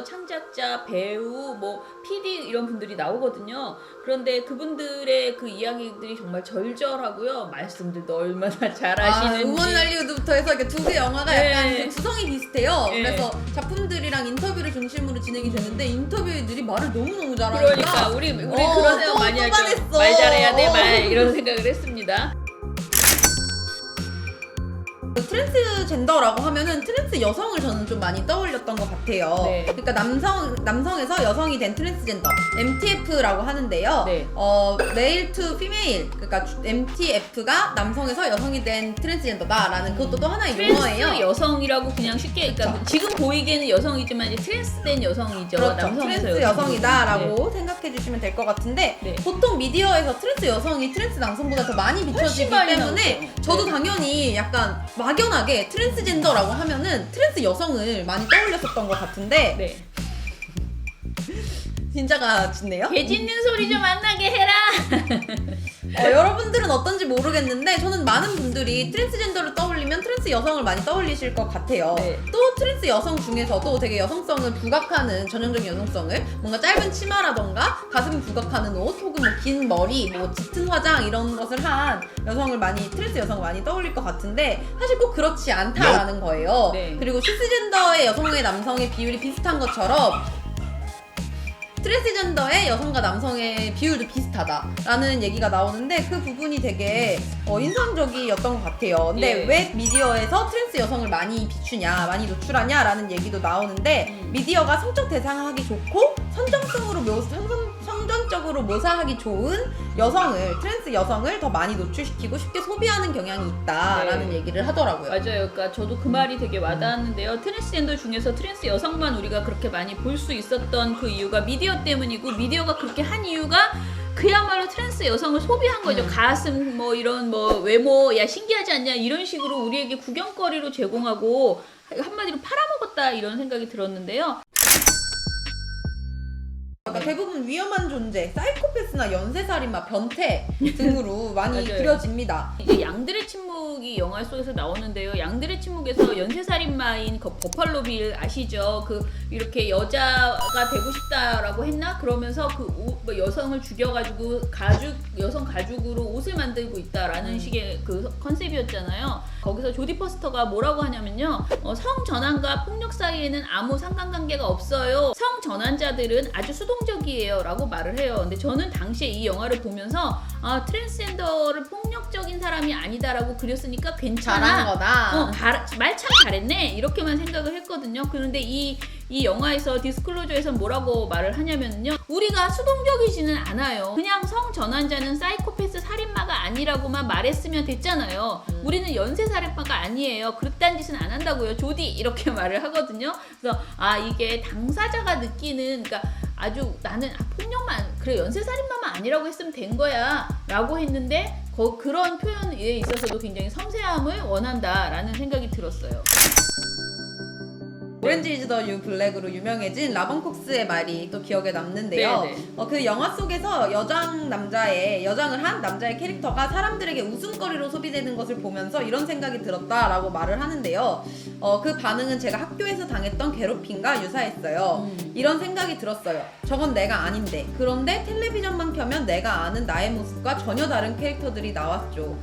창작자, 배우, 뭐 PD 이런 분들이 나오거든요. 그런데 그분들의 그 이야기들이 정말 절절하고요. 말씀들도 얼마나 잘하시는지. 우먼 할리우드부터 해서 이렇게 두 개 영화가 네. 약간 좀 구성이 비슷해요. 네. 그래서 작품들이랑 인터뷰를 중심으로 진행이 되는데 인터뷰들이 말을 너무너무 잘하니까 그러니까 우리 그런 생각 또 많이 하죠. 뽑아냈어. 말 잘해야 돼, 말 이런 생각을 했습니다. 트랜스젠더라고 하면은 트랜스 여성을 저는 좀 많이 떠올렸던 것 같아요. 네. 그러니까 남성에서 여성이 된 트랜스젠더 MTF라고 하는데요. 네. 메일 투 피메일, 그러니까 MTF가 남성에서 여성이 된 트랜스젠더다라는 그것도 또 하나의 트랜스 용어예요. 여성이라고 그냥 쉽게, 그러니까 그쵸. 지금 보이기에는 여성이지만 이제 트랜스된 여성이죠. 그렇죠. 남성에서 트랜스 여성이다라고 생각해 주시면 될 것 같은데 네. 보통 미디어에서 트랜스 여성이 트랜스 남성보다 더 많이 비춰지기 많이 때문에 나오죠. 저도 네. 당연히 약간 막연하게 트랜스젠더라고 하면은 트랜스 여성을 많이 떠올렸었던 것 같은데 네. 진짜가 짙네요. 개 짖는 소리 좀 안 나게 해라. 여러분들은 어떤지 모르겠는데 저는 많은 분들이 트랜스젠더를 떠올리면 트랜스 여성을 많이 떠올리실 것 같아요. 네. 또 트랜스 여성 중에서도 되게 여성성을 부각하는 전형적인 여성성을 뭔가 짧은 치마라던가 가슴 부각하는 옷 혹은 뭐 긴 머리, 뭐 짙은 화장 이런 것을 한 여성을 많이 트랜스 여성을 많이 떠올릴 것 같은데 사실 꼭 그렇지 않다라는 거예요. 네. 그리고 시스젠더의 여성의 남성의 비율이 비슷한 것처럼 트랜스젠더의 여성과 남성의 비율도 비슷하다라는 얘기가 나오는데 그 부분이 되게 인상적이었던 것 같아요. 근데 예. 왜 미디어에서 트랜스 여성을 많이 비추냐, 많이 노출하냐라는 얘기도 나오는데 미디어가 성적 대상화하기 좋고 선정적으로 묘사하기 좋은 여성을, 트랜스 여성을 더 많이 노출시키고 쉽게 소비하는 경향이 있다라는 네. 얘기를 하더라고요. 맞아요. 그러니까 저도 그 말이 되게 와닿았는데요. 트랜스젠더 중에서 트랜스 여성만 우리가 그렇게 많이 볼 수 있었던 그 이유가 미디어 때문이고, 미디어가 그렇게 한 이유가 그야말로 트랜스 여성을 소비한 거죠. 가슴 뭐 이런 뭐 외모 야 신기하지 않냐 이런 식으로 우리에게 구경거리로 제공하고 한마디로 팔아먹었다 이런 생각이 들었는데요. 그러니까 대부분 위험한 존재, 사이코패스나 연쇄살인마, 변태 등으로 많이 맞아요. 그려집니다. 이제 양들의 침묵이 영화 속에서 나오는데요. 양들의 침묵에서 연쇄살인마인 그 버팔로 빌 아시죠? 그 이렇게 여자가 되고 싶다라고 했나? 그러면서 그 뭐 여성을 죽여가지고 여성 가죽으로 옷을 만들고 있다라는 식의 그 컨셉이었잖아요. 거기서 조디 퍼스터가 뭐라고 하냐면요. 성전환과 폭력 사이에는 아무 상관관계가 없어요. 성전환자들은 아주 수동적이에요 라고 말을 해요. 근데 저는 당시에 이 영화를 보면서 트랜스젠더를 폭력적인 사람이 아니다라고 그렸으니까 괜찮아. 잘한 거다. 말 참 잘했네. 이렇게만 생각을 했거든요. 그런데 이 영화에서 디스클로저에서 뭐라고 말을 하냐면요. 우리가 수동적이지는 않아요. 그냥 성전환자는 사이코패스 살인마가 아니라고만 말했으면 됐잖아요. 우리는 연쇄살인마가 아니에요. 그딴 짓은 안 한다고요. 조디 이렇게 말을 하거든요. 그래서 이게 당사자가 느끼는, 그러니까 아주 나는 폭력만 그래 연쇄살인마만 아니라고 했으면 된 거야 라고 했는데 그런 표현에 있어서도 굉장히 섬세함을 원한다라는 생각이 들었어요. 오렌지 이즈 더 뉴 블랙으로 유명해진 라번 콕스의 말이 또 기억에 남는데요. 네네. 그 영화 속에서 여장을 한 남자의 캐릭터가 사람들에게 웃음거리로 소비되는 것을 보면서 이런 생각이 들었다라고 말을 하는데요. 그 반응은 제가 학교에서 당했던 괴롭힘과 유사했어요. 이런 생각이 들었어요. 저건 내가 아닌데. 그런데 텔레비전만 켜면 내가 아는 나의 모습과 전혀 다른 캐릭터들이 나왔죠.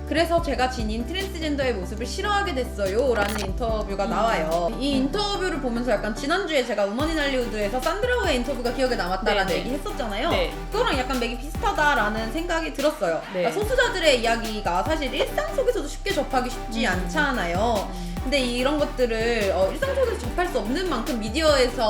그래서 제가 지닌 트랜스젠더의 모습을 싫어하게 됐어요 라는 인터뷰가 나와요. 이 인터뷰를 보면서 약간 지난주에 제가 우먼 인 할리우드에서 산드라우의 인터뷰가 기억에 남았다라는 네네. 얘기 했었잖아요. 네. 그거랑 약간 맥이 비슷하다라는 생각이 들었어요. 네. 그러니까 소수자들의 이야기가 사실 일상 속에서도 쉽게 접하기 쉽지 않잖아요. 근데 이런 것들을 일상 속에서 접할 수 없는 만큼 미디어에서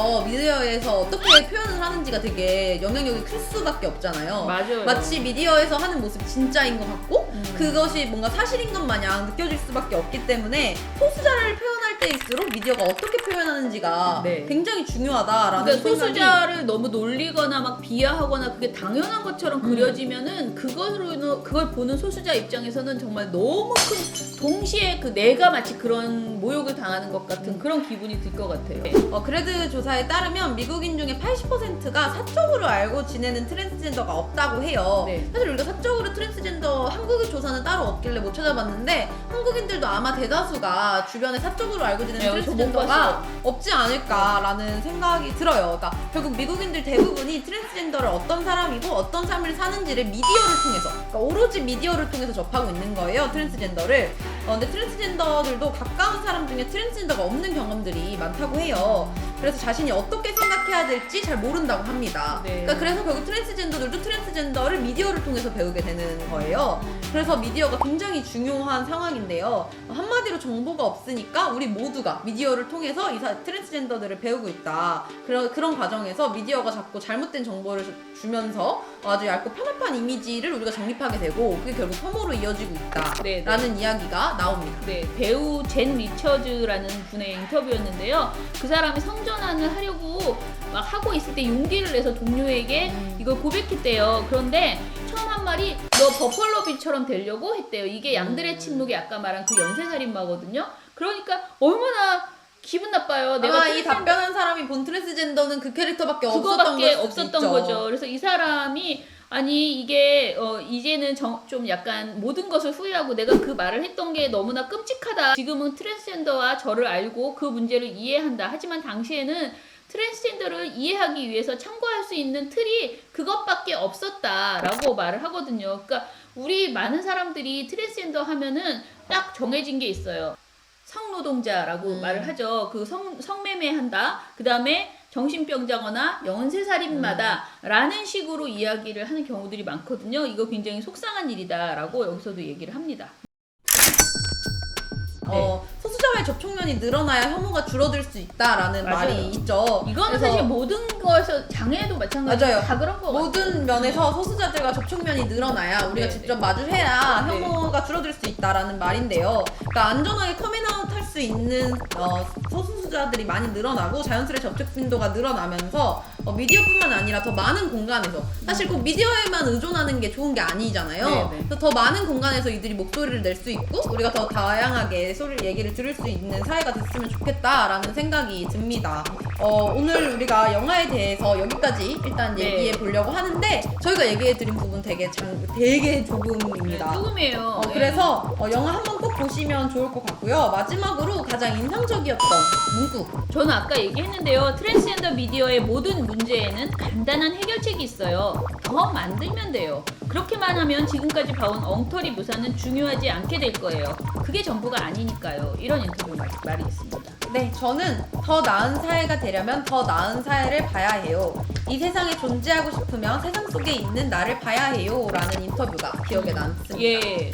어떻게 표현을 하는지가 되게 영향력이 클 수밖에 없잖아요. 맞아요. 마치 미디어에서 하는 모습이 진짜인 것 같고 그것이 뭔가 사실인 것 마냥 느껴질 수밖에 없기 때문에 소수자를 표현할 때일수록 미디어가 어떻게 표현하는지가 네. 굉장히 중요하다라는 그러니까 생각이. 소수자를 너무 놀리거나 막 비하하거나 그게 당연한 것처럼 그려지면은 그걸 보는 소수자 입장에서는 정말 너무 큰 동시에 내가 마치 그런 모욕을 당하는 것 같은 그런 기분이 들 것 같아요. 그레드 조사에 따르면 미국인 중에 80%가 사적으로 알고 지내는 트랜스젠더가 없다고 해요. 네. 사실 우리가 사적으로 트랜스젠더 한국의 조사는 따로 없길래 못 찾아봤는데 한국인들도 아마 대다수가 주변에 사적으로 알고 지내는 네, 저못 트랜스젠더가 봤어요. 없지 않을까라는 생각이 들어요. 그러니까 결국 미국인들 대부분이 트랜스젠더를 어떤 사람이고 어떤 삶을 사는지를 미디어를 통해서, 그러니까 오로지 미디어를 통해서 접하고 있는 거예요, 트랜스젠더를. 근데 트랜스젠더들도 가까운 사람 중에 트랜스젠더가 없는 경험들이 많다고 해요. 그래서 자신이 어떻게 생각해야 될지 잘 모른다고 합니다. 네. 그러니까 그래서 결국 트랜스젠더들도 트랜스젠더를 미디어를 통해서 배우게 되는 거예요. 그래서 미디어가 굉장히 중요한 상황인데요. 한마디로 정보가 없으니까 우리 모두가 미디어를 통해서 트랜스젠더들을 배우고 있다. 그런 과정에서 미디어가 자꾸 잘못된 정보를 주면서 아주 얇고 편협한 이미지를 우리가 정립하게 되고 그게 결국 혐오로 이어지고 네, 있다라는 이야기가 나옵니다. 네, 배우 젠 리처즈라는 분의 인터뷰였는데요. 그 사람이 성전환을 하려고 막 하고 있을 때 용기를 내서 동료에게 이걸 고백했대요. 그런데 처음 한 말이 너 버펄로비처럼 되려고 했대요. 이게 양들의 침묵이 아까 말한 그 연쇄살인마거든요. 그러니까 얼마나 기분 나빠요. 내가 아마 이 답변한 사람이 본 트랜스젠더는 그 캐릭터밖에 그거밖에 없었던 없었던 있죠. 거죠. 그래서 이 사람이 아니 이게 이제는 좀 약간 모든 것을 후회하고 내가 그 말을 했던 게 너무나 끔찍하다. 지금은 트랜스젠더와 저를 알고 그 문제를 이해한다. 하지만 당시에는 트랜스젠더를 이해하기 위해서 참고할 수 있는 틀이 그것밖에 없었다라고 말을 하거든요. 그러니까 우리 많은 사람들이 트랜스젠더 하면은 딱 정해진 게 있어요. 성노동자라고 말을 하죠. 그 성매매한다. 그 다음에 정신병자거나 연쇄살인마다 라는 식으로 이야기를 하는 경우들이 많거든요. 이거 굉장히 속상한 일이다라고 여기서도 얘기를 합니다. 소수자와의 접촉면이 늘어나야 혐오가 줄어들 수 있다라는 맞아요. 말이 있죠. 이거는 그래서 사실 모든 거에서 장애도 마찬가지로 맞아요. 다 그런 거 같아요. 모든 면에서 소수자들과 접촉면이 늘어나야 우리가 네, 직접 마주해야 네. 혐오가 줄어들 수 있다라는 말인데요. 그러니까 안전하게 커밍아웃 할 수 있는 소수자들이 많이 늘어나고 자연스레 접촉 빈도가 늘어나면서 미디어뿐만 아니라 더 많은 공간에서 사실 꼭 미디어에만 의존하는 게 좋은 게 아니잖아요. 네, 네. 그래서 더 많은 공간에서 이들이 목소리를 낼 수 있고 우리가 더 다양하게 얘기를 들을 수 있는 사회가 됐으면 좋겠다라는 생각이 듭니다. 오늘 우리가 영화에 대해서 여기까지 일단 네. 얘기해 보려고 하는데 저희가 얘기해드린 부분 되게 조금입니다. 조금이에요. 네. 그래서 영화 한번 꼭 보시면 좋을 것 같고요. 마지막으로 가장 인상적이었던 문구. 저는 아까 얘기했는데요. 트랜스젠더 미디어의 모든 문제에는 간단한 해결책이 있어요. 더 만들면 돼요. 그렇게만 하면 지금까지 봐온 엉터리 묘사는 중요하지 않게 될 거예요. 그게 전부가 아니니까요. 이런 인터뷰 말이 있습니다. 네, 저는 더 나은 사회가 되려면 더 나은 사회를 봐야 해요. 이 세상에 존재하고 싶으면 세상 속에 있는 나를 봐야 해요. 라는 인터뷰가 기억에 남습니다. 예.